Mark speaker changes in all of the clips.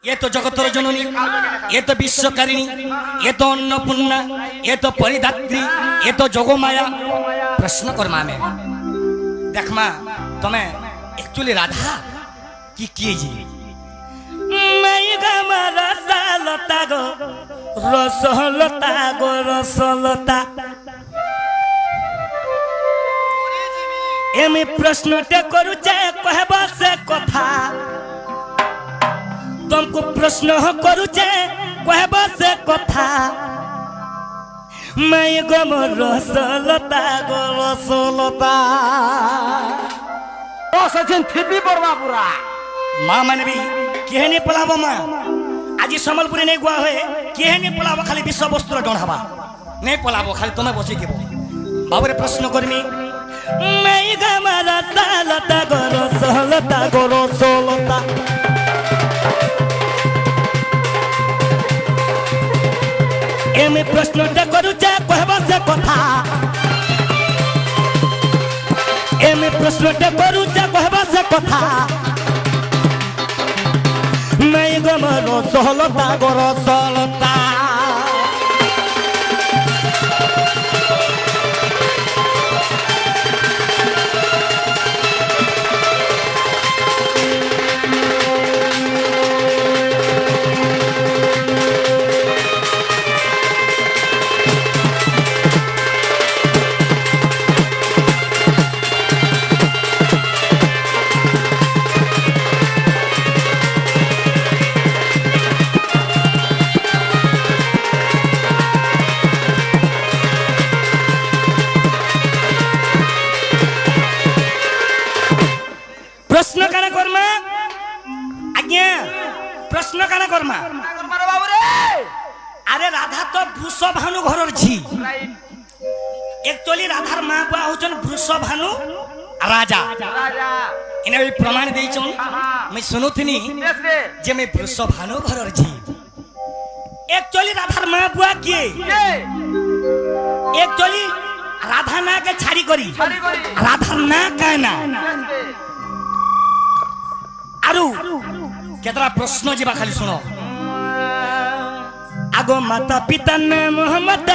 Speaker 1: ये तो जगतर जननी, ये तो विश्वकारिणी, ये तो अन्नपूर्णा, ये तो परिदात्री, ये तो जोगमाया। प्रश्न करमा में देख माँ तुम्हें एक्चुअली राधा की किए जी रसलता गो रसलता गो रसलता एम प्रश्नटे करुचे कहबा से कथा तुमको प्रश्न करुचे कहबा से कथा मैं गम रसलता गो रसलता
Speaker 2: सचिन थिपी पड़वा पूरा
Speaker 1: माँ मैंने भी केहने पलाबो माँ आज सम्बलपुरी नहीं गुआ हुए केहने पलाबो खाली विश्व वस्तु डर हवा नहीं पलाबो खाली तुम्हें बसी के बाबरे प्रश्न करमी मैं गम रसलता गो रसलता गो रसलता एमे प्रश्नटे करुचे कहबा से कथा एमे प्रश्नटे करुचे कहबा से कथा मैं गम रसलता गो रसलता प्रश्न काना करमा आज्ञा प्रश्न काना करमा अरे राधा तो वृषभानु घर झी एक्चुअली राधार माँ बुआ होचन वृषभानु राजा इने भी प्रमाण देइछन मैं सुनुथिनी जे मैं वृषभानु घर झी एक्चुअली राधार माँ बुआ किए एक्चुअली राधा ना के छाड़ी करी राधा ना काना आरु केतरा प्रश्न जीवा खाली सुनो आगो माता पिता ने मोहम्मद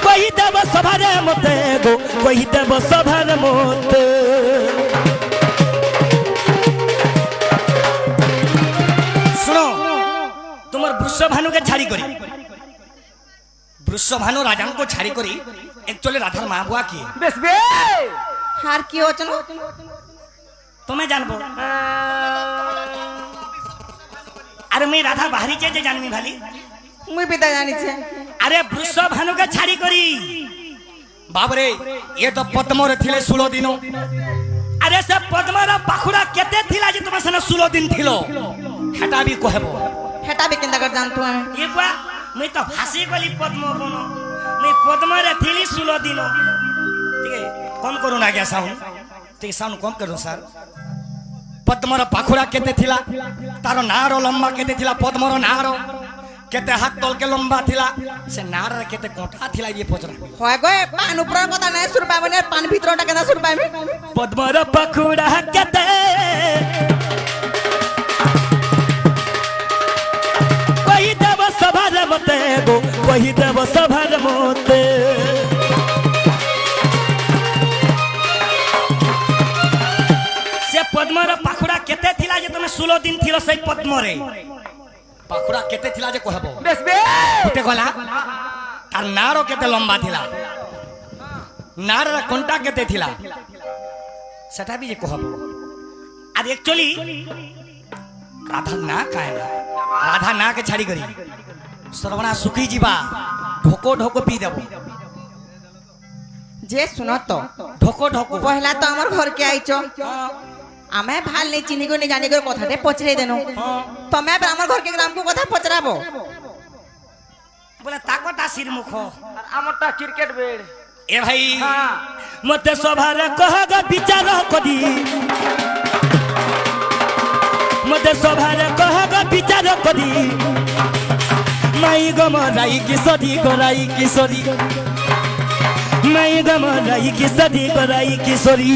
Speaker 1: कही देव सभारे मते गो कही देव सभारे मते सुनो तुमर वृषभानु के छाड़ी करी वृषभानु राजा को छाड़ी करी एक्चुअली राधार माँ बुआ की
Speaker 2: बेस बे
Speaker 3: हार की होचन
Speaker 1: तुम्हें जानबो अरे मैं राधा बाहरी जे जानमी भाली
Speaker 3: मुई पिता जानी छे
Speaker 1: अरे वृषभानु के छाड़ी करी बाबरे ये तो पद्मरे थिले 16 दिन अरे से पद्मरा पाखुड़ा केते थिला जे तुम सने 16 दिन थिलो हेटा भी कहबो
Speaker 3: हेटा भी केंदा कर जानतु हम
Speaker 1: ये बा मैं तो हंसी गली पद्म बनो मैं पद्मरे थिली 16 दिन ठीक है कम करू ना क्या साउंड ठीक साउंड कम करू सर पद्मर पाखुड़ा केते थिला तारो नारो लंबा केते थिला पद्मर नारो केते हाथ तल के लंबा थिला से नार केते कोठा थिला ये पचरा
Speaker 3: होय गए पान ऊपर कथा नै सुर पाबे ने पान भीतरटा केना सुर पाबे
Speaker 1: पद्मर पाखुड़ा केते कहि देव सभार मते गो कहि देव सभार मते पद्मर पाखुड़ा केते थिला जे तमे 16 दिन थिलो सही पद्मरे पाखुड़ा केते थिला जे कहबो
Speaker 2: बेस बे
Speaker 1: केते गला तार नारो केते लंबा थिला नार रा कोंटा केते थिला सेटा भी जे कहबो आ एक्चुअली राधा ना कायला राधा ना के छाड़ी करी सरवणा सुखी जीवा ढोको ढोको पी देबो
Speaker 3: जे सुनो तो
Speaker 1: ढोको ढोको
Speaker 3: पहला तो हमर घर के आइचो आमे भाल नहीं चिनी को नहीं जाने को कथा दे पचरे देनो तमे हमर घर के ग्राम को कथा पचराबो
Speaker 1: बोले ताकता सिर मुखो
Speaker 2: आमटा क्रिकेट बेड
Speaker 1: ए भाई मते सभारे कहगा विचार कदी मते सभारे कहगा विचार कदी माई गम राई किशोरी गोराई किशोरी मैं गम राई किशोरी गोराई किशोरी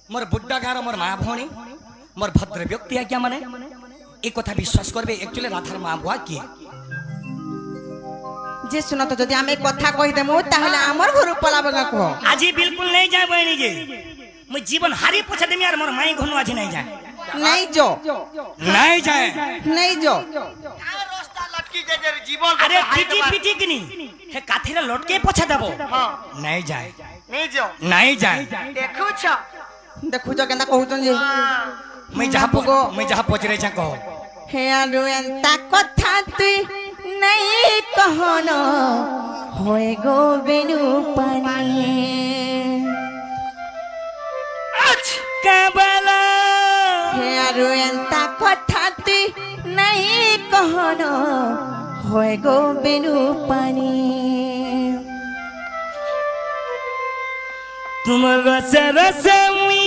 Speaker 1: मोर बुड्ढा गार मोर माँ भौणी मोर भद्र व्यक्ति आज्ञा माने এই কথা বিশ্বাস করবে একচুয়ালি রাধার মা বুয়া কি
Speaker 3: যে শুনো তো যদি আমি কথা কই দেমু তাহলে আমার ঘর পলাবে না কো
Speaker 1: আজি বিলকুল নাই যায় বইনি গে মই জীবন হারি পছা দেমি আর মোর মাই ঘনু আজি নাই যায়
Speaker 3: নাই যো
Speaker 1: নাই যায়
Speaker 3: নাই যো
Speaker 2: রাস্তা লটকি যে জীবন
Speaker 1: আরে পিটি পিটি কিনি হে কাঠিরে লটকে পছা দেব নাই যায়
Speaker 2: নেই যাও
Speaker 1: নাই যায়
Speaker 2: দেখুছ
Speaker 3: দেখুছ কেনতা কহুছন যে
Speaker 1: মই যাহা পচরে যা কহ
Speaker 3: হে আৰু এন্তা কথা তুই নাই কহন হৈ গো বেনু পানী
Speaker 1: কাবালা
Speaker 3: হে আৰু এন্তা কথা তুই নাই কহন হৈ গো বেনু পানী
Speaker 1: তোমার রসে রসে মুই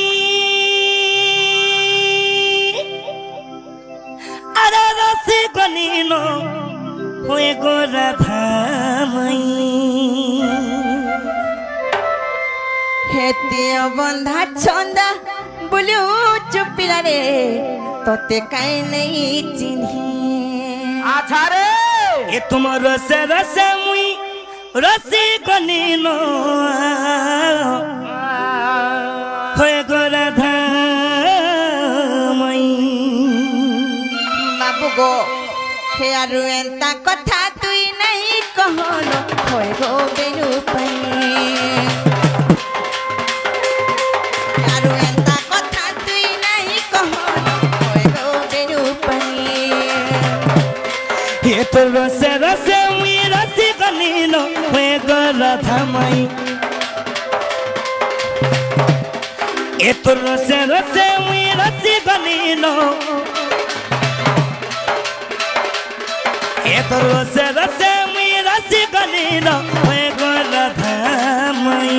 Speaker 1: আরে রসে গনিল হয়ে গো রাধা মাই
Speaker 3: হেতিয় বন্ধা ছন্দা বলিও চুপিলা রে তোতে কাই নাই চিনহি
Speaker 2: আচ্ছা রে
Speaker 1: এ তোমার রসে রসে মুই রসে গনিল হয়ে গো রাধা মাই
Speaker 3: বাবু গো হে আৰু এন্তা কথা তুই নাই কহন হৈ গো বেনু পানী আৰু এন্তা কথা তুই নাই কহন হৈ গো বেনু পানী
Speaker 1: এ তো রসে রসে মুই রসে গনিল হয়ে গো রাধা মাই এ তো রসে রসে মুই রসে গনিল এ তো রসে রসে মুই রসে গনিল হয়ে গো রাধা মাই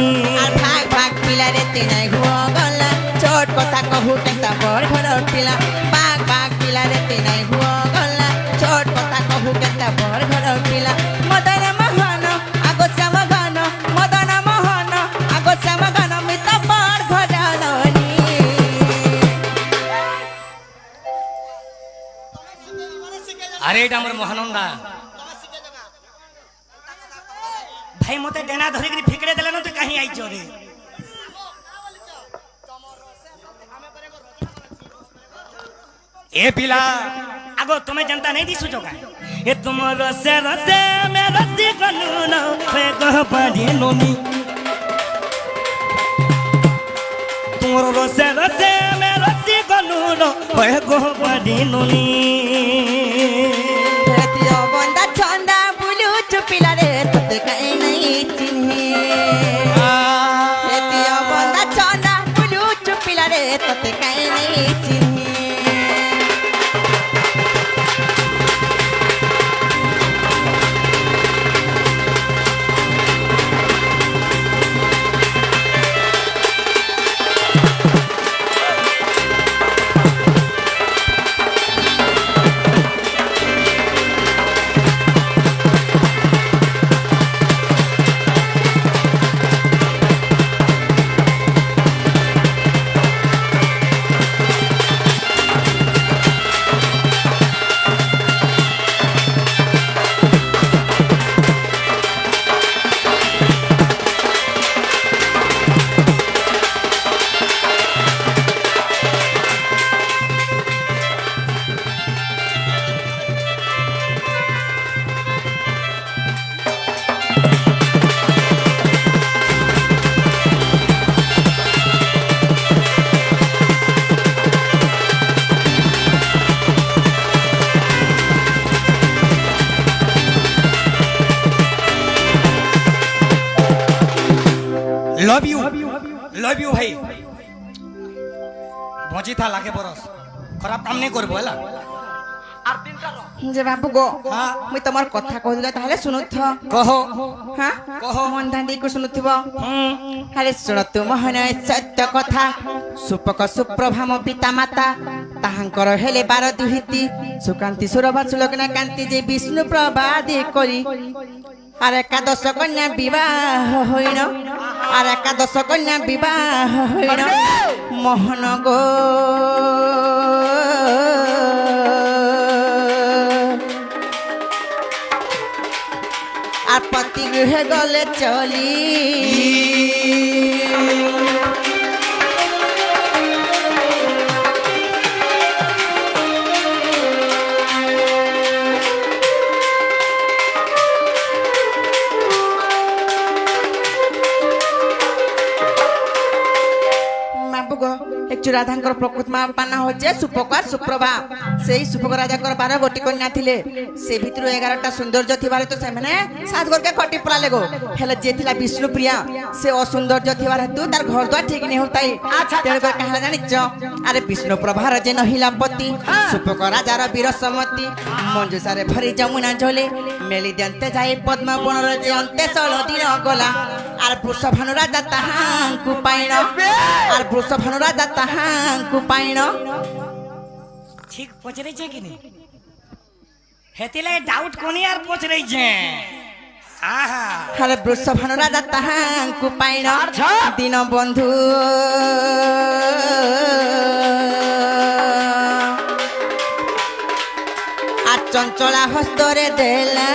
Speaker 3: আর ভাগ ভাগ পিলা রে তুই নাই ঘুয়া গলা ছোট কথা কহু কেনতা বড় ঘর পিলা ভাগ ভাগ পিলা রে তুই নাই ঘুয়া গলা ছোট কথা কহু কেনতা বড় ঘর পিলা মদন মোহন আগো শ্যাম ঘন মদন মোহন আগো শ্যাম ঘন মিত বড় ঘর লনি
Speaker 1: আরে এটা আমার মহানন্দা ভাই মতে ডেনা ধরে করে ফিকড়ে দিলে না তুই কাহি আইছ রে এ পিলা আগো তুমি জানতা नहीं दिसु जोगा ए तुम रसे रसे में रसी कानून है कह पाड़ी लोनी तुम रसे रसे में रसी कानून है कह पाड़ी लोनी
Speaker 3: হেতিয় বন্ধা ছন্দা বলিও চুপিলা রে তোতে কাই নাই চিনহি হেতিয় বন্ধা ছন্দা বলিও চুপিলা রে তোতে কাই নাই চিনহি
Speaker 1: लव यू भाई बची था लागे बरस खराब काम नहीं करबो हला
Speaker 2: আর তিনটা র
Speaker 3: যে বাবু গো
Speaker 1: হ্যাঁ।
Speaker 3: মুই তোমার কথা কহিলে তাহলে শুনুথ
Speaker 1: कहो
Speaker 3: হ্যাঁ
Speaker 1: কহ।
Speaker 3: মন ধান্দি কো শুনুথিব আরে শুণ তু মোহন সত্য কথা সুপক সুপ্রভাম পিতা মাতা তাহাঙ্কর হেলে 12 দুহিতি সুকান্তি সুরভা সুলগ্না কান্তি যে বিষ্ণু প্রবাদে করি আর একাদশ কন্যা বিবাহ হইন আর একাদশ কন্যা বিবাহ হইল মোহন গো আর পতি গৃহে গলে চলি একটু রাধাঙ্কর প্রকৃত মা পানা হচ্ছে সুপকার সুপ্রভা সেই সুপক রাজাঙ্কর 12 গোটি কন্যা থিলে সে ভিতর 11টা সৌন্দর্য থিবার তো সেমানে সাত ঘরকে খটি পড়ালে গো হেলে যে থিলা বিষ্ণুপ্রিয়া সে অসৌন্দর্য থিবার হেতু তার ঘর দ্বার ঠিক নেই হতাই তেণু করে কাহলা জানিছ আরে বিষ্ণুপ্রভার যে নহিলাপতি সুপক রাজার বীরসমতি মঞ্জুষারে ভরি যমুনা ঝোলে মেলি দেন্তে যাই পদ্ম বনর যে অন্তে 16 দিন গলা আর বৃষভানু রাজা তাহাঙ্কু পাইণ আর বৃষভানু রাজা তাহাঙ্কু পাইণ
Speaker 1: ঠিক পচরেছে কি নি হেতিলে ডাউট কোনি আর পচরেছে আহা
Speaker 3: আরে বৃষভানু রাজা তাহাঙ্কু পাইণ দিন বন্ধু আর চঞ্চলা হস্তরে দেলা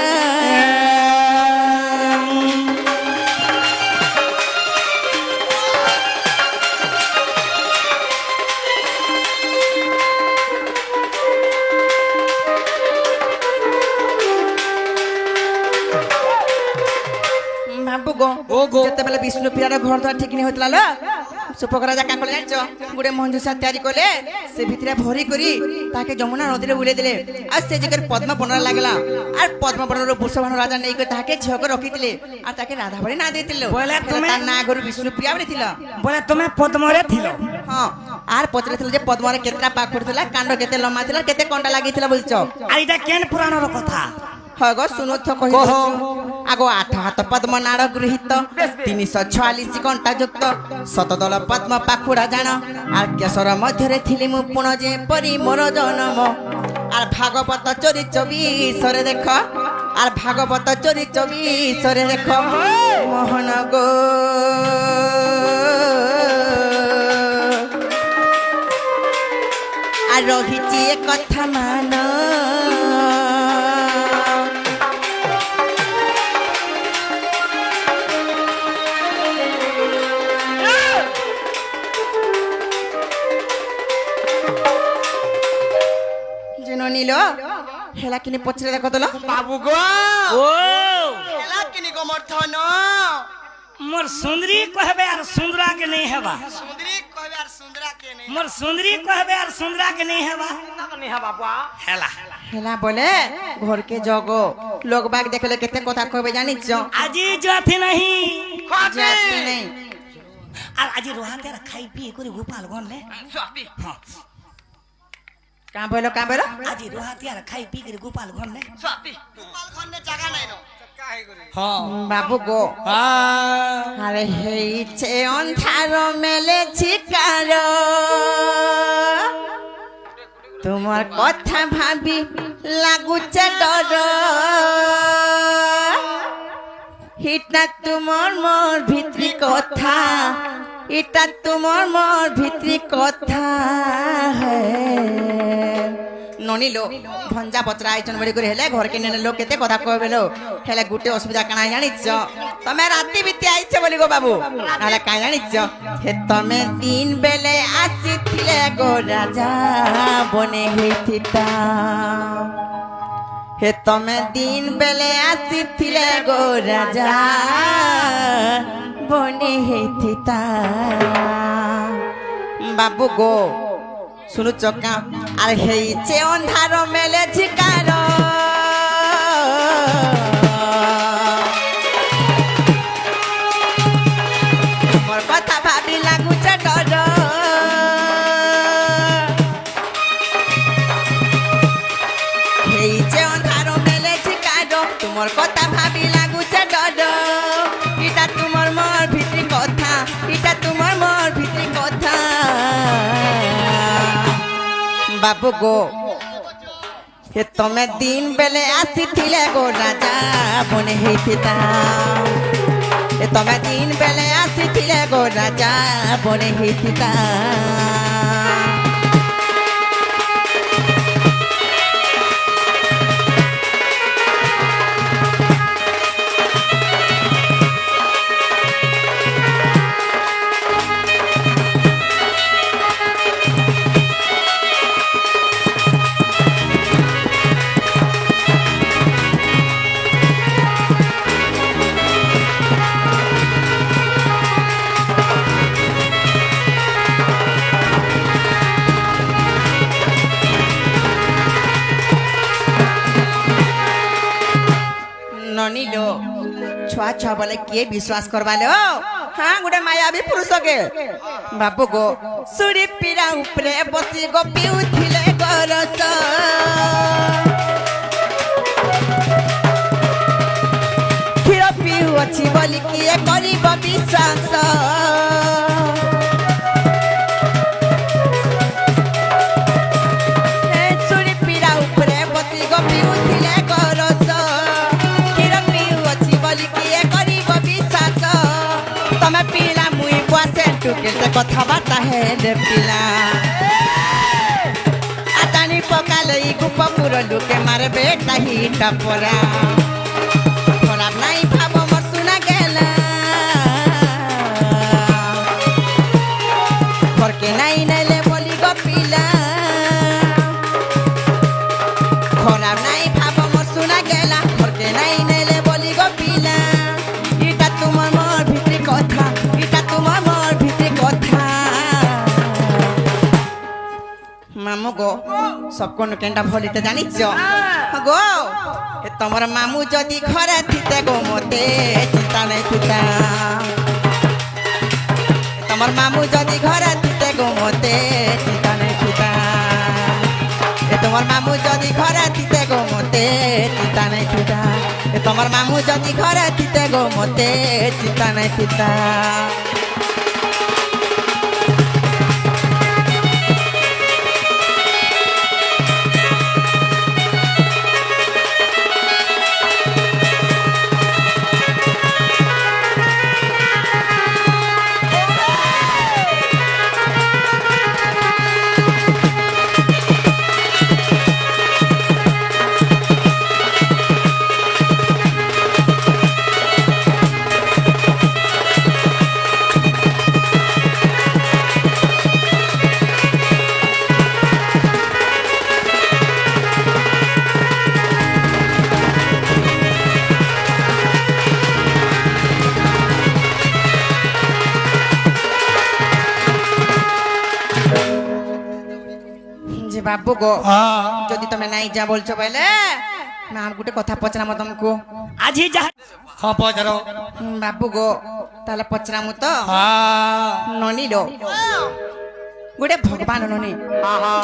Speaker 3: যেତେବେଳେ ବିଷ୍ଣୁପ୍ରିୟାର ଘର ଦ୍ୱାର ଠିକ ନେଇ ହଉଥିଲା ସୁପକ ରାଜା କାଁ କଲେ ଜାଣିଛ ଗୋଟେ ମଞ୍ଜୁଷା ତିଆରି କଲେ ସେ ଭିତରେ ଭରି କରି ତାକେ ଯମୁନା ନଦୀରେ ଉଲେଇ ଦେଲେ ଆଉ ସେ ଜାଗାରେ ପଦ୍ମ ବନରେ ଲାଗିଲା আর পদ্ম বনর বৃষভানু রাজা নেই তাকে ঝিওকে রখিলে আর তাকে রাধা বলে না দিয়েছিল
Speaker 1: বলে তুমি
Speaker 3: তার না গরু বিষ্ণুপ্রিয়া বলে ছিল
Speaker 1: বলে তুমি পদ্মরে থিল
Speaker 3: হ্যাঁ আর পচরে ছিল যে পদ্মরে কেতটা পাক পড়িଥିଲା কাণ্ড কেতে লম্বা ছিল কেতে কণ্টা লাগিଥିଲା বলছ
Speaker 1: আর এটা কেন পুরাণর কথা
Speaker 3: হয় গো শুনুথ কহি আগ 8 হাত পদ্ম নাড় গৃহীত 346 কণ্টা যুক্ত শতদল পদ্ম পাখুড়া জাণ আর কেশর মধ্যে থিলি মু পুণ যে পরি মোর জনম আর ভাগবত চরি 24 দেখ আর ভাগবত চরি 24 দেখ মোহন গো আর রহিছি এ কথা মান নীল হেলা কিনি পছরে দেখো তো
Speaker 2: বাবু গো
Speaker 1: ও
Speaker 2: এলা কিনি গো মর্ধন
Speaker 1: মোর সুন্দরী কহবে আর সুন্দরা के नहीं हेबा
Speaker 2: সুন্দরী কইবে আর সুন্দরা কে নেই
Speaker 1: मोर सुंदरी कहबे और सुंदरा के नहीं हेबा
Speaker 2: না নি হ্যাঁ বাবা
Speaker 1: हेला
Speaker 3: হেলা বলে ঘর के जगो लोग बाग देखले केते কথা কইবে জানিছ
Speaker 1: आजी जाती नहीं
Speaker 2: খাবি
Speaker 3: जाती नहीं
Speaker 1: আর আজি রোহাতে খাই পি করে গোপাল গনলে
Speaker 2: সবই
Speaker 1: हां
Speaker 3: কাঁ বলো
Speaker 1: আজি রোহাতে আর খাই পি করে গোপাল গনলে
Speaker 2: সবই গোপাল খন্ডে জায়গা নাই না
Speaker 1: हां
Speaker 3: বাবু গো
Speaker 1: हां
Speaker 3: আরে হেইছে অন্ধার মেলে ছিকার তোমার কথা ভাবি লাগুছে ডর হিটা তোমার মোর ভিতরি কথা এটা তোমার মোর ভিতরি কথা ননিলো ভঞ্জা পচরা আইছন বলি করে হেলে ঘরকে নেনে লোক কেতে কথা কইবেলো হেলে গুটে অসুবিধা কানা জানিছ তুমি রাতি বিতি আইছে বলি গো বাবু নালে কাই জানিছ হে তুমি দিন বেলে আসিছিলে গো রাজা বনে হইতিতা হে তুমি দিন বেলে আসিছিলে গো রাজা বনে হইতিতা বাবু গো শুনু চকা আর হেইছে অন্ধার মেলে ঝিকার মোর কথা ভাবি লাগুছে ডর হেইছে অন্ধার মেলে ঝিকার তোমার কথা ভাবি লাগুছে ডর এটা তোমার মোর ভিতরি কথা এটা তোমার মোর ভিতরি কথা বাবু গো হে তুমি দিন বেলে আসিছিলে গো রাজা বনে হইতিতা ଏ ତମେ ଦିନ ବେଲେ ଆସିଥିଲେ ଗୋ ରାଜା ବନେ ହେଇଥିତା ननीलो छुआ छुआ बोले किए विश्वास करवा लो हाँ गोटे मायावी पुरुष के बाबू गो सुरी पीरा उपरे बसी गो पिउथिले गरस क्षीर पिउ अछि बोली किए करिब विश्वास सुरी पीरा उपरे बसी गो पिउथिले गरस तमे पीला मुई बसे टुके से कथबार्ता है रे पीला आतानी पकाले गुप पुरो लुके मारे बेटा ही टपरा खराब नहीं भाबो मोर सुना गेला फरके नहीं नेले बोली गो पीला खराब नहीं भाबो मोर सुना गेला फरके नहीं नेले बोली गो पीला इटा तुमर मोर भितरी কথা এটা তোমার মোর ভিতরে কথা মামু গো সবকন কেনটা ভলিতে জানিছ গো এ তোমার মামু যদি ঘরে থিতে গো মতে চিন্তা নাই থিতা তোমার মামু যদি ঘরে থিতে গো মতে চিন্তা নাই থিতা তোমার মামু যদি ঘরে থিতে গো মতে চিন্তা নাই থিতা তোমার মামু যদি ঘরে থিতে গো মতে চিন্তা নাই থিতা बाबू गो যদি তুমি নাই যা বলছো বলে না আর গুটে কথা পচরাম তোমাকে
Speaker 1: আজি যা হ্যাঁ পচরো
Speaker 3: বাবু গো তাহলে পচরাম তো ননি লো গুটে ভগবান ননি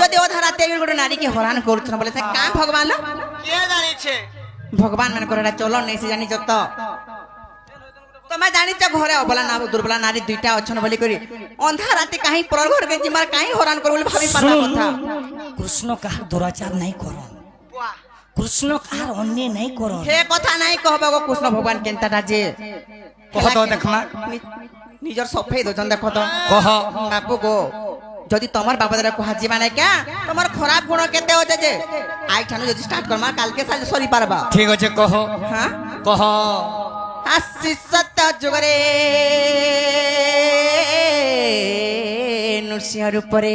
Speaker 3: যদি ও ধারা তেল গুটে নারী কি হরান করছন বলে সে কাম ভগবান লো
Speaker 2: কে জানিছে
Speaker 3: ভগবান মানে করে চলো নেই সে জানিছ তো তুমি জানিছ ঘরে অবলা না দুর্বলা নারী দুইটা অছন বলি করি অন্ধা রাতে কাহি পর ঘর কে জিমার কাহি হরান কর বলি ভাবি পাতা কথা
Speaker 1: কৃষ্ণ কাহার দুরাচার নাই করন
Speaker 2: বাহ
Speaker 1: কৃষ্ণ কাহার অন্যায় নাই করন
Speaker 3: হে কথা নাই কহব গো কৃষ্ণ ভগবান কেনটা যে
Speaker 1: কহ তো দেখমা
Speaker 3: নিজর সফেই দোজন দেখো তো
Speaker 1: কহ
Speaker 3: বাবু গো যদি তোমার বাবাদের কহা জীবা নাই কা তোমার খারাপ গুণ কেতে হচ্ছে যে আই ঠানু যদি স্টার্ট করমা কালকে সাজ সরি পারবা
Speaker 1: ঠিক আছে কহ
Speaker 3: হ্যাঁ
Speaker 1: কহ
Speaker 3: আসি সত্য যুগরে নৃসিংহর উপরে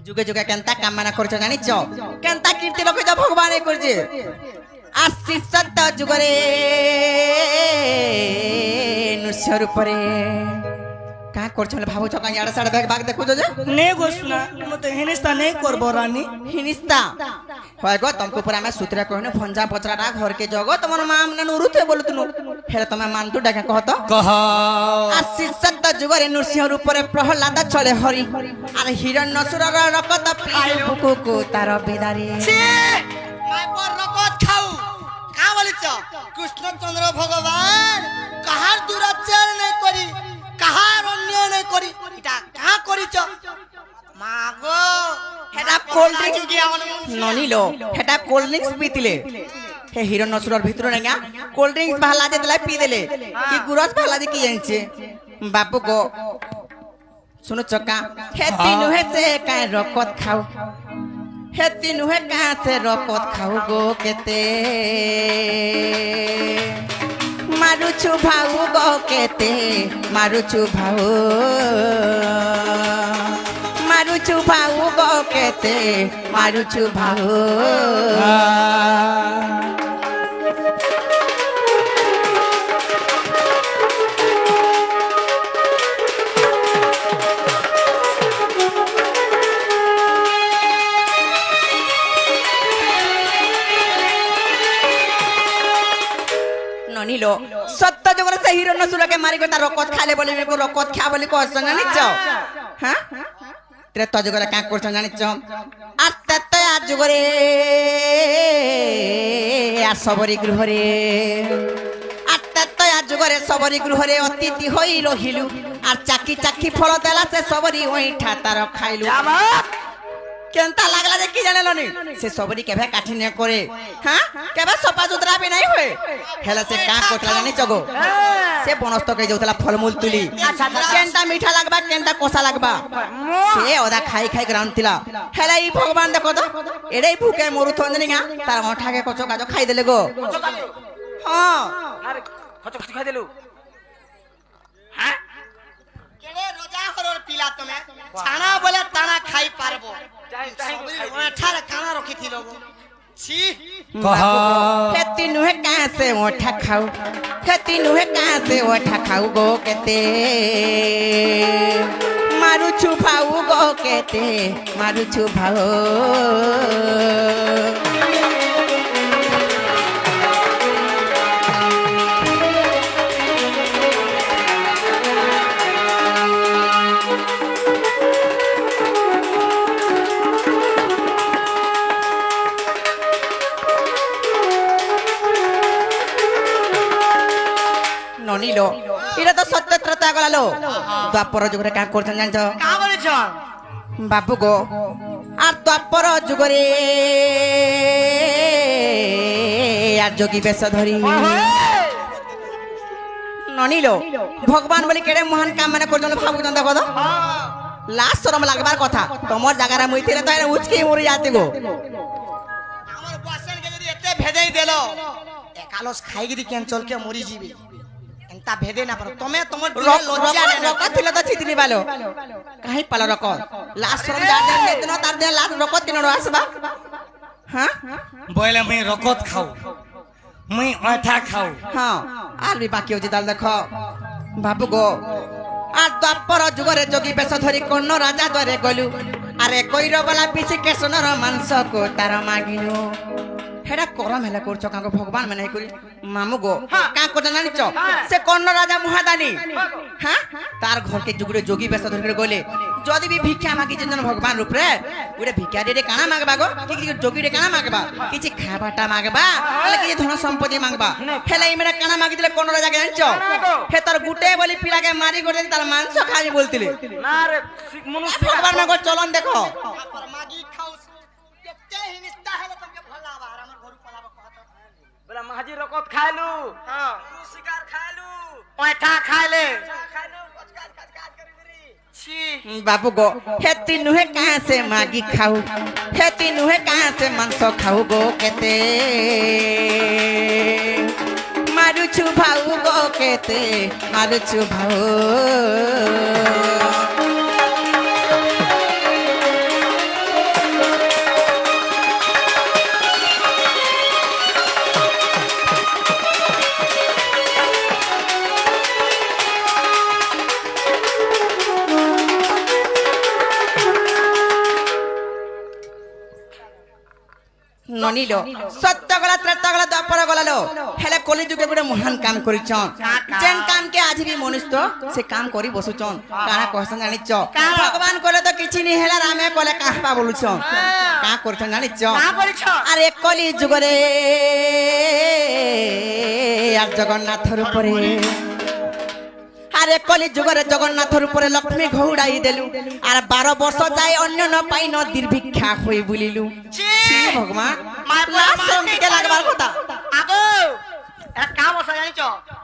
Speaker 3: যুগে যুগে কেনতা কামনা করছো জানিছ কেনতা কীর্তি লোকে যা ভগবান করছে আসি সত্য যুগরে নৃসিংহর উপরে কা করছো বলে ভাবুছ কাঁ ইয়াড়ে সাড়ে ব্যাগ বাগ দেখুছ যে
Speaker 1: নে গোসনা মতে হিনিস্তা নেই করব রানী
Speaker 3: হিনিস্তা হয় গো তুমको পুরা আমি সূত্রে কইনো ভঞ্জা পচরাটা ঘরকে জগো তোমার মা আমনে নুরুতে বলতুনু হেলে তুমি মানতু ডাকে কহত
Speaker 1: কহ
Speaker 3: আসি সত্য যুগরে নৃসিংহর উপরে প্রহ্লাদ চলে হরি আর হিরণ্যসুরর রকত পিউ বুকুকু তার বিদারি
Speaker 2: মাই পর রকত খাও কা বলিছ কৃষ্ণচন্দ্র ভগবান কাহার দুরাচার নাই করি কাহার অন্যায় নাই করি এটা কা করিছ মাগো
Speaker 3: হেটা কোল্ড ড্রিঙ্কস ননিলো হেটা কোল্ড ড্রিঙ্কস পিতিলে হে হিরণ্যসুরর ভিতরে না কোল্ড ড্রিঙ্কস ভালা যেতলা পি দেলে কি গুরস ভালা যে কি জানছে বাপু গো শুনো চকা হেতি নুহে সে কায় রকত খাও হেতি নুহে কাছে রকত খাও গো কেতে মারুছু ভাউ গো কেতে মারুছু ভাউ মারুছু ভাউ গো কেতে মারুছু ভাউ ননিলো সত্য জগরে সে হিরণ্যসুরকে মারি গো তার রকত খালে বলি মেকো রকত খা বলি কষ্ট জানিছ হ্যাঁ ত্রেত যুগরে কাঁ করছ জানিছ আর তেত আজ যুগরে আর সবরি গৃহরে আর তেত আজ যুগরে সবরি গৃহরে অতিথি হই রহিলু আর চাকি চাকি ফল দেলা সে সবরি ওইঠা তার খাইলু কেনতা লাগলা যে কি জানেলনি সে সবরি কেবে কাঠি নে করে হ্যাঁ কেবে সপা সুতরা বি নাই হয়ে হেলা সে কা কোতলা জানি চগো সে বনস্তকে যাউতলা ফলমূল তুলি কেনটা মিঠা লাগবা কেনটা কোসা লাগবা সে ওদা খাই খাই গ্রাউন্ড তিলা হেলা ই ভগবান দেখো তো এড়াই ভুকে মরু থন্দনি না তার মঠাকে কচো কাজো খাই দেলে গো হ্যাঁ
Speaker 4: আরে কত কিছু খাই দিলু হ্যাঁ
Speaker 2: কেড়ে রোজা হরর পিলা তুমি ছানা বলে তানা খাই পারবো ওঠার কানা রখিছিল গো ছি
Speaker 1: কহ
Speaker 3: হেতি নুহে কাছে ওঠা খাও হেতি নুহে কাছে ওঠা খাও গো কেতে মারুছু ভাউ গো কেতে মারুছু ভাউ ননিলো এটা তো সত্য ত্রতা গলালো দ্বাপর যুগরে কাঁ করছেন জানছ
Speaker 2: কা বলিছ
Speaker 3: বাপু গো আর দ্বাপর যুগরে আর যোগী বেশ ধরি ননিলো ভগবান বলি কেড়ে মহান কাম মানে করছেন ভাবুছেন দেখো তো লাস্ট শরম লাগবার কথা তোমার জায়গাটা মুই ଥିଲେ তো উচকে মরি যাতে গো
Speaker 2: আমার বসেন কে যদি এতে ভেদেই দেল একালস খাইগিরি ক্যান্সল কে মরি যাবে এন্তা ভেদে না পারো তুমি তোমার লজ্জা নেই
Speaker 3: রকত ছিল তো চিতনি পালো কাহি পালো রকত লাস্ট শরম যার দেন দিন তার দেন লাস্ট রকত দিন আসবা হ্যাঁ
Speaker 1: বইলে মুই রকত খাও মুই অঠা খাও
Speaker 3: হ্যাঁ আর বি বাকি হচ্ছে তাহলে দেখো বাবু গো আর দ্বাপর যুগরে যোগী বেশ ধরি কোন রাজা দ্বারে গলু আরে কইর বলা পিছি কেশনর মাংস কো তার মাগিনু হেডা করম হেলা করছ কাঙ্গ ভগবান মানে করি মামু গো কা করছ জানিছ সে কোন রাজা মহাদানী হ্যাঁ তার ঘরকে যুগরে যোগী বেশ ধরি গলে যদি বি ভিক্ষা মাগি যেন ভগবান রূপরে ওরে ভিক্ষা দিয়ে কানা মাগবা গো কি যোগী রে কানা মাগবা কিছু খাবাটা মাগবা তাহলে কিছু ধন সম্পত্তি মাগবা হেলা ইমেরা কানা মাগি দিলে কোন রাজা জানিছ হে তার গুটে বলি পিলাকে মারি গড়ে তার মাংস খাই বলতিলে
Speaker 4: না রে মনুষ্য
Speaker 3: ভগবান মাগো চলন দেখো
Speaker 2: মাগি খাও কেতে হিনিস্তা হেলে তোকে ভলা আবার আমার ঘর পলাবা কত
Speaker 4: বলা মাঝি রকত খাইলু হ্যাঁ শিকার খাইলু ওইটা খাইলে খাইলু কচকাজ কাজ করি করি ছি
Speaker 3: বাবু গো হেতি নুহে কাছে মাগি খাও হেতি নুহে কাছে মাংস খাও গো কেতে মারুছু ভাউ গো কেতে মারুছু ভাউ ননিল সত্য গলা ত্রেত গলা দ্বাপর গলালো হেলে কলি যুগে গুড়ে মহান কাম করিছন যেন কাম কে আজ বি মনুষ্য সে কাম করি বসুছন কানা কহছন জানিছ ভগবান কলে তো কিছু নি হেলা রামে কলে কাহপা বলুছন কা করছন জানিছ
Speaker 2: কা বলিছ
Speaker 3: আরে কলি যুগরে আর জগন্নাথর উপরে আরে কলি যুগরে জগন্নাথর উপরে লক্ষ্মী ঘৌড়াই দেলু আর 12 বর্ষ যাই অন্য ন পাই ন দুর্ভিক্ষা হই বুলিলু ভগবান লাশ শরম কে লাগবার কথা
Speaker 2: আগো এক কাম আছে জানিছ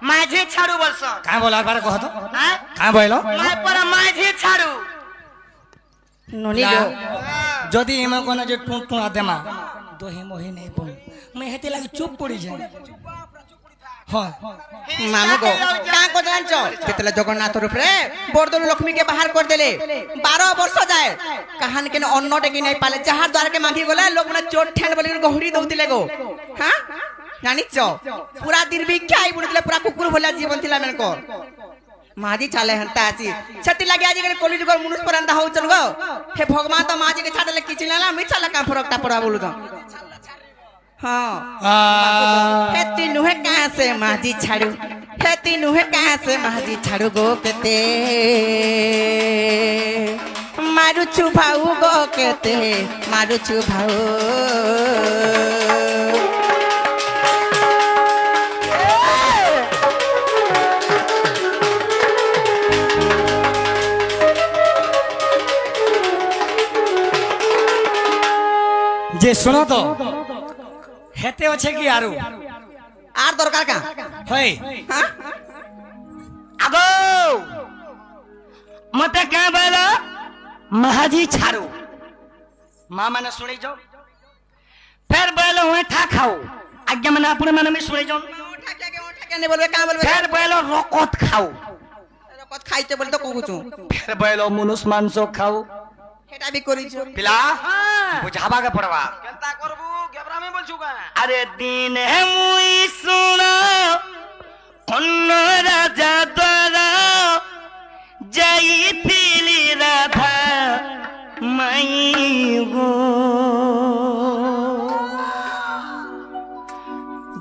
Speaker 2: মাঝি ছাড়ু বলছ
Speaker 1: কাঁ বলার বারে কহ তো
Speaker 2: হ্যাঁ
Speaker 1: কাঁ বইলো
Speaker 2: মাই পরা মাঝি ছাড়ু
Speaker 3: ননি
Speaker 1: লা,
Speaker 3: গো
Speaker 1: যদি এমা কোনা যে টুঁটুঁড়া দেমা দহি মহি নেই পড়ি মুই হেতে লাগি চুপ পড়ি যাই হয়
Speaker 3: মামু গো কা কথা জানছ তেতলা জগন্নাথ রূপে বরদর লক্ষ্মীকে বাহার করে দেলে 12 বর্ষ যায় কাহান কেন অন্নটে কি নাই পালে যাহার দ্বারকে মাগি গলে লোক মানে চোট ঠেন বলি গহরি দউতিলে গো হ্যাঁ জানিছ পুরা দিরবিক্ষা আই বুড়িলে পুরা কুকুর ভলিয়া জীবন থিলা মেনকর মাঝি চালে হন্তা আসি সেতি লাগে আজ করে কলি যুগর মনুষ পরান্দা হউছন গো হে ভগবান তো মাঝি কে ছাড়লে কিছু না আমি চালা কা ফরকটা পড়া বলু তো हां हेती नुहे कहां से माझी छाड़ू हेती नुहे कहां से माझी छाड़ू गो केते मारू छु भाऊ गो केते मारू छु भाऊ
Speaker 1: যে শোনো তো হেতে আছে কি আরু
Speaker 3: আর দরকার কা
Speaker 1: হয়
Speaker 3: हां
Speaker 1: আগো মতে কে বলো महाजी छाड़ू माँ मैंने सुनी जाओ फिर बोलो ठा खाओ आज्ञा मैंने अपने मन में सुनी जाओ
Speaker 3: ओठा के ने बोलबे का बोलबे
Speaker 1: फिर बोलो रकत खाओ
Speaker 3: रकत खाइते बोल तो कहूछु
Speaker 1: फिर बोलो मुनुष मांस खाओ
Speaker 3: हेटा भी करिछु
Speaker 1: पिला बुझावा के पड़वा
Speaker 4: কেনতা করবু গেবরামি বলছু কা
Speaker 1: अरे दिन है मुई सुना कन्न राजा द्वारा जई पीली राधा मई गो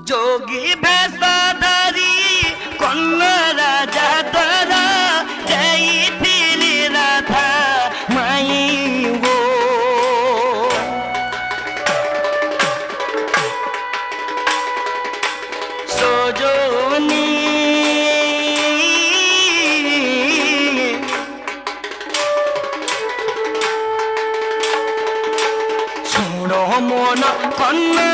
Speaker 1: जोगी भैसाधारी कन्न राजा द्वारा जई पीली राधा मई गो सोजोनी सुनो मन कन्ना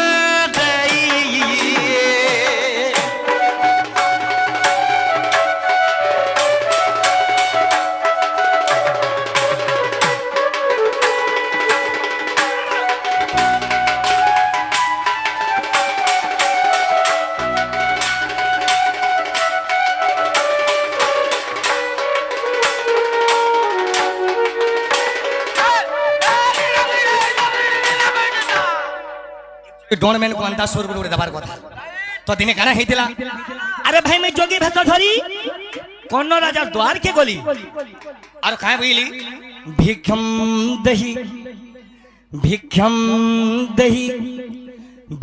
Speaker 1: डोनमेन को अंता सुर गुरु दबार कथा तो दिने काना हेतिला अरे भाई मैं जोगी भैसा धरी कौन राजा द्वार के गोली और काय बोली भिक्षम दही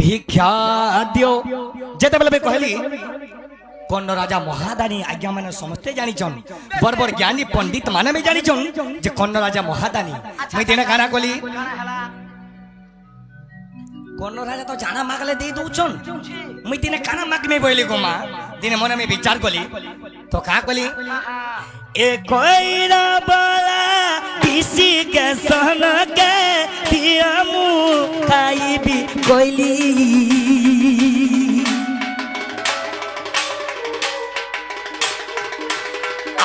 Speaker 1: भिक्षा दियो जेते बेले कहली कौन राजा महादानी आज्ञा माने समस्ते जानिछन बरबर ज्ञानी पंडित माने भी जानिछन जे कौन राजा महादानी मैं दिने काना कोली कौन राजा तो जाना मागले दे दूचन मैं दिने काना माग में बोली गो माँ दिने मन में विचार कोली तो का कोली ए कोईरा बोला किसी के सन के दिया मुँह खाई भी कोईली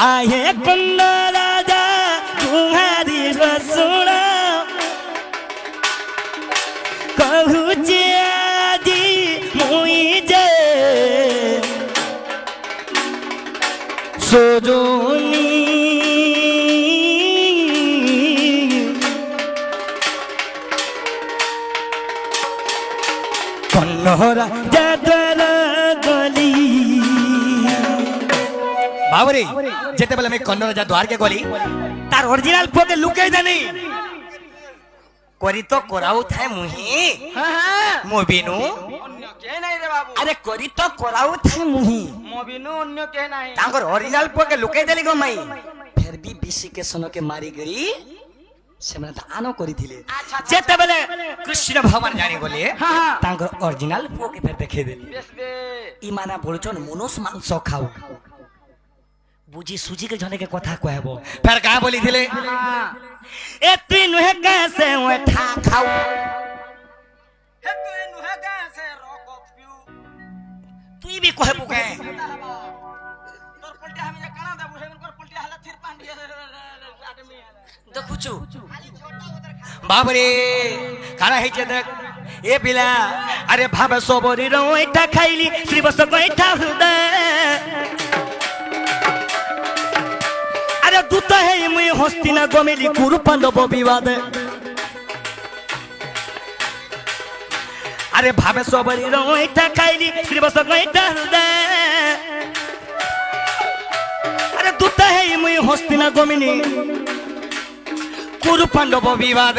Speaker 1: आये कौन राजा तुम्हारी सुना कहू आदि मुई जे सोजोनी कन्नरा जादर गली बाबरे जेते बेले मैं कन्नरा जा द्वार के गली तार ओरिजिनल पोके लुके जानी करी तो कराऊ थाए मुही मोबिनु
Speaker 4: অন্য কে নাই রে বাবু
Speaker 1: अरे करी तो कराऊ थाए मुही
Speaker 4: মবিনু অন্য কে নাই
Speaker 1: तांगर ओरिजिनल पोके लुके देली गो माई फिर भी बीसी के सनो के मारी गरी सेमना त आनो करी थिले जेते बेले कृष्ण भगवान जानी बोले तांगर ओरिजिनल पोके फिर देखे देली
Speaker 4: বেশ বে
Speaker 1: ই माना बोलचन मनुष्य मांस खाओ बुझी सुजी के जने के कथा कहबो फिर का बोली थिले ए तीन है कैसे ओठा खाओ
Speaker 4: হে তুই নু
Speaker 1: কহে পুকে
Speaker 4: তোর পল্টিয়া আমি কানা দেবো সেগুন পল্টিয়া হলা থির পান্ডি আদমি
Speaker 1: দেখুছু বাবরে কানা হইছে দেখ এ বিলা আরে ভাবে সবরি রইটা খাইলি শ্রীবস কইটা হৃদয় আরে দূত হে মুই হস্তিনা গমেলি কুরু পাণ্ডব বিবাদ আরে ভাবে সবরি রইটা খাইলি শ্রীবস কইটা হৃদয় আরে দূত হে মুই হস্তিনা গমিনি কুরু পাণ্ডব বিবাদ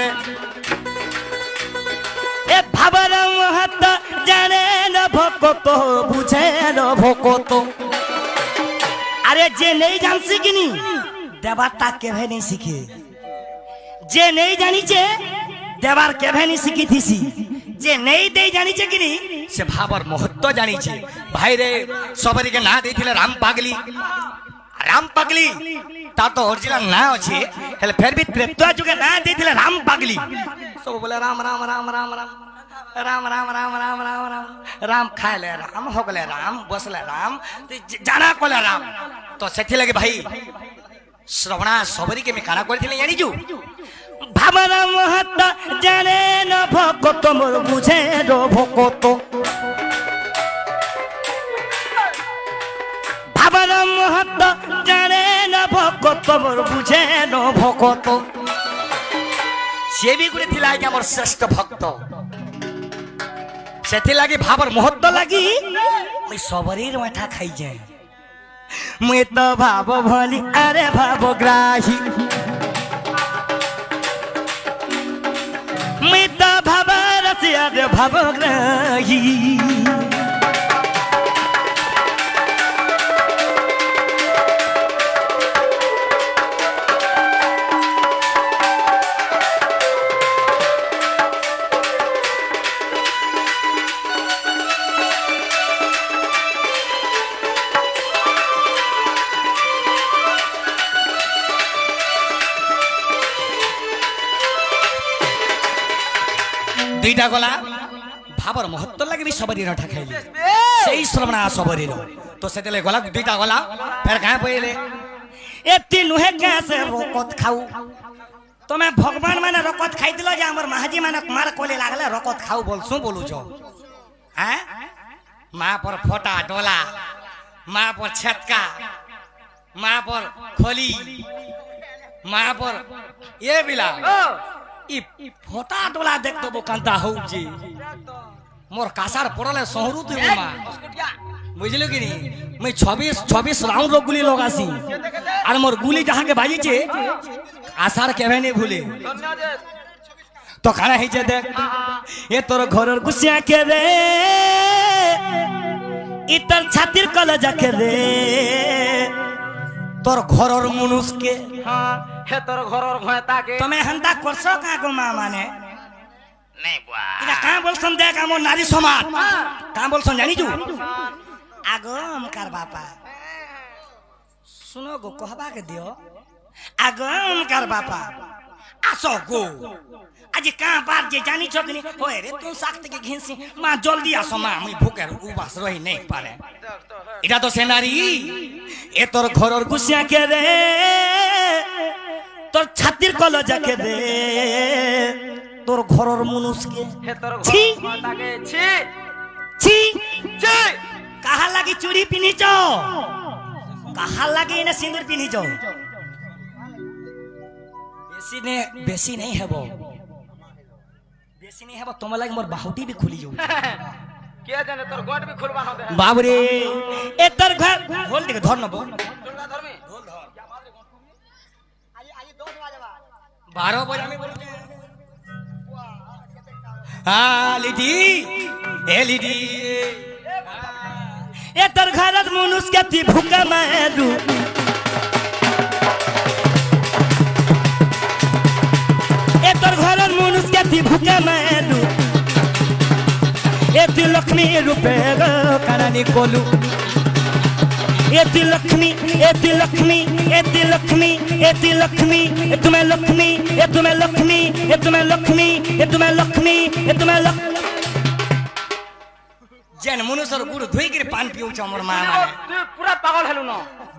Speaker 1: এ ভাবার হাত জানে না ভকত বুঝে না ভকত আরে যে নেই জানছি কিনি দেবার তা কেভে নেই শিখে যে নেই জানিছে দেবার কেভে নেই শিখিথিসি যে নেই দেই জানিছে কিনি সে ভাবার মহত্ব জানিছে ভাইরে সবারিকে না দেইছিলে রাম পাগলি তা তো অরিজিনাল না আছে হেলে ফের ভি ত্রেতা যুগে না দেইছিলে রাম পাগলি সব বলে রাম রাম রাম রাম রাম রাম রাম রাম রাম রাম রাম রাম খাইলে রাম হগলে রাম বসলে রাম জানা কলে রাম তো সেথি লাগে ভাই শ্রবণা সবরিকে আমি কানা করেছিলেন জানিছু ভাবনা মহাত্ম জানে না ভকত মোর বুঝে ভকত ভাবনা মহাত্ম জানে না ভকত মোর বুঝে ভকত সে বি গুড়ে থিলা আজ্ঞা মোর শ্রেষ্ঠ ভক্ত সেথি লাগি ভাবর মহত্ব লাগি মুই সবরির মাঠা খাই যায় মুই তো ভাব ভলি আরে ভাব গ্রাহী মুই তো ভাবার আছে আরে ভাব গ্রাহী দুইটা গলা ভাবর মহত্ব লাগবি সবরি রঠা খাইলি সেই শ্রবণা সবরি তো সেতেলে গলা দুইটা গলা ফের গায়ে পইলে এতি নুহে কাছে রকত খাও তুমি ভগবান মানে রকত খাই দিল যে আমার মাহাজি মানে মার কোলে লাগলে রকত খাও বলছু বলুছ হ্যাঁ মা পর ফটা ডোলা মা পর ছটকা মা পর খলি মা পর এ বিলা ই ফটা ডোলা দেখতো বোকান্তা হউজি মোর কাসার পড়লে শহরু তুই মা বুঝলি কি নি মই 26 রাউন্ড গুলি লগাছি আর মোর গুলি যাহাকে বাজিছে আসার কেভে নে ভুলে তো কানা হইছে দেখ এ তোর ঘরের গুছিয়া কে রে ই তোর ছাতির কলেজা কে রে তোর ঘরের মনুষকে
Speaker 4: হে তোর ঘরের ভয়তাকে
Speaker 1: তুমি হেন্তা করছো কা গো মা মানে
Speaker 4: নাই বুয়া
Speaker 1: এটা কা বলছন দেখ আমার নারী সমাজ কা বলছন জানিছু আগম কার বাপা শুনো গো কহবা কে দিও আগম কার বাপা আসো গো আজি কা বার যে জানিছ কিনি ওই রে তুই সাক থেকে ঘিনছি মা জলদি আসো মা আমি ভুকের উবাস রই নাই পারে এটা তো সেনারি এ তোর ঘরের গুছিয়া কে রে তোর ছাতির কলজা কে রে তোর ঘরের মনুষকে
Speaker 4: হে তোর
Speaker 1: ছি
Speaker 4: ঘরের ভয়তাকে ছি
Speaker 1: ছি
Speaker 4: ছি
Speaker 1: কাহা লাগি চুড়ি পিনিছ কাহা লাগি না সিঁদুর পিনিছ বেশি নেই হেব বেশি নেই হেব তোমার লাগে মোর বাহুটি বি খুলি যাও
Speaker 4: কে জানে তোর গট বি খুলবা না দে
Speaker 1: বাবরে এ তোর ঘর ঢোল দিকে ধর নব
Speaker 4: তোলা ধরমি
Speaker 1: 12 বজে আমি বলি হ্যাঁ লিডি এ লিডি এ তোর ঘরত মনুষ কে তি ভুকা মারু এ তোর ঘরত মনুষ কে তি ভুকা মারু এ তি লক্ষ্মী রূপে গো কারানি কোলু এতি লক্ষ্মী এতি লক্ষ্মী এতি লক্ষ্মী এতি লক্ষ্মী এ তুমি লক্ষ্মী এ তুমি লক্ষ্মী এ তুমি লক্ষ্মী এ তুমি লক্ষ্মী এ তুমি जेन मनुष्यर गुरु धोई के पान पिउछ हमर माँ माने
Speaker 4: তুই পুরা পাগল হেলু ন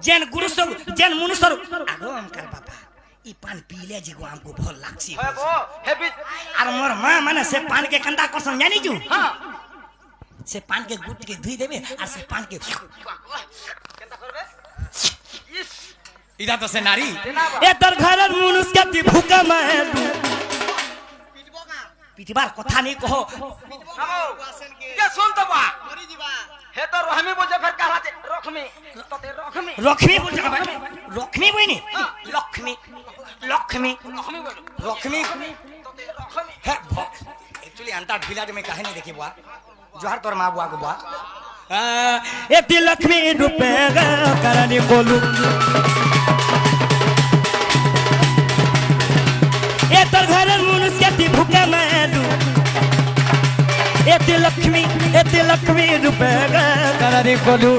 Speaker 1: जेन गुरु सब जेन मनुष्यर आगो अंकल बाबा ई पान पीले जी को हमको भल लागसी
Speaker 4: হয় গো হেবি
Speaker 1: আর মোর माँ माने से पान के कंदा कसम जानी जू
Speaker 4: হ্যাঁ
Speaker 1: से पान के गुट के धुई देबे और से पान के
Speaker 4: কেনটা করবে ইস
Speaker 1: इदा तो से नारी
Speaker 4: জেনাবা।
Speaker 1: ए तर घरर मनुष्य के ती भूका मारू
Speaker 2: পিটবো কা
Speaker 1: पिटबार কথা नहीं कहो
Speaker 4: নামো কে শুন তো বা
Speaker 2: মরি দিবা
Speaker 4: হে তো রহমি বুঝে ফের কাহা যে রখমি তোতে রখমি
Speaker 1: लक्ष्मी बोल रहा भाई लक्ष्मी बहनी लक्ष्मी लक्ष्मी
Speaker 4: রখমি বলো
Speaker 1: लक्ष्मी
Speaker 4: তোতে রখমি
Speaker 1: है एक्चुअली अंता ढीला में काहे नहीं देखी बुआ जोहर तोर माँ बुआ को बुआ एती लक्ष्मी रूपे करनी बोलू ए तर घर मनुष्य ती भूखे मारू एती लक्ष्मी रूपे करनी बोलू